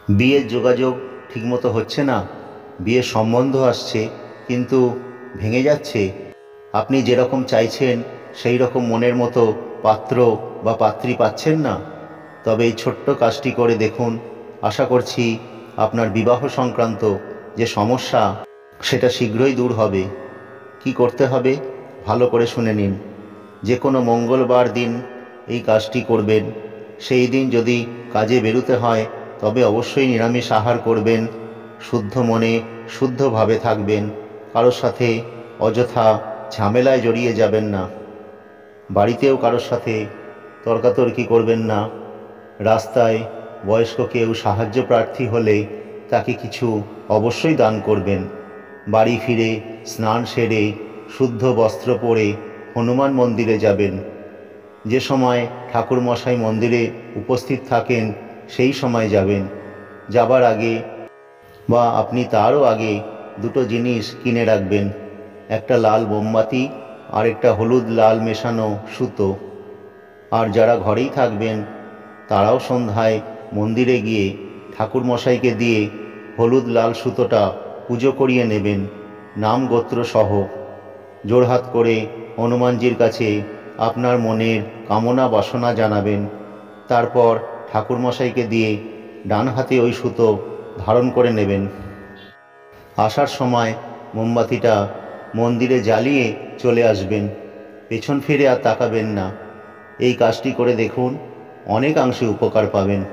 বিয়ের যোগাযোগ ঠিকমতো হচ্ছে না, বিয়ের সম্বন্ধ আসছে কিন্তু ভেঙে যাচ্ছে। আপনি যেরকম চাইছেন সেই রকম মনের মতো পাত্র বা পাত্রী পাচ্ছেন না। তবে এই ছোট্ট কাজটি করে দেখুন, আশা করছি আপনার বিবাহ সংক্রান্ত যে সমস্যা সেটা শীঘ্রই দূর হবে। কি করতে হবে ভালো করে শুনে নিন। যে কোনো মঙ্গলবার দিন এই কাজটি করবেন। সেই দিন যদি কাজে বেরোতে হয় তবে অবশ্যই নিরামিষ আহার করবেন, শুদ্ধ মনে শুদ্ধভাবে থাকবেন, কারোর সাথে অযথা ঝামেলায় জড়িয়ে যাবেন না। বাড়িতেও কারোর সাথে তর্কাতর্কি করবেন না। রাস্তায় বয়স্ক কেউ সাহায্য প্রার্থী হলে তাকে কিছু অবশ্যই দান করবেন। বাড়ি ফিরে স্নান সেরে শুদ্ধ বস্ত্র পরে হনুমান মন্দিরে যাবেন। যে সময় ঠাকুরমশাই মন্দিরে উপস্থিত থাকেন সেই সময় যাবেন। যাবার আগে বা আপনি তারও আগে দুটো জিনিস কিনে রাখবেন, একটা লাল মোমবাতি আর একটা হলুদ লাল মেশানো সুতো। আর যারা ঘরেই থাকবেন তারাও সন্ধ্যায় মন্দিরে গিয়ে ঠাকুরমশাইকে দিয়ে হলুদ লাল সুতোটা পুজো করিয়ে নেবেন, নাম গোত্র সহ। জোড়হাত করে হনুমানজির কাছে আপনার মনের কামনা বাসনা জানাবেন। তারপর ঠাকুরমশাইকে দিয়ে ডান হাতে ওই সুতো ধারণ করে নেবেন। আসার সময় মোমবাতিটা মন্দিরে জ্বালিয়ে চলে আসবেন, পেছন ফিরে আর তাকাবেন না। এই কাজটি করে দেখুন, অনেকাংশে উপকার পাবেন।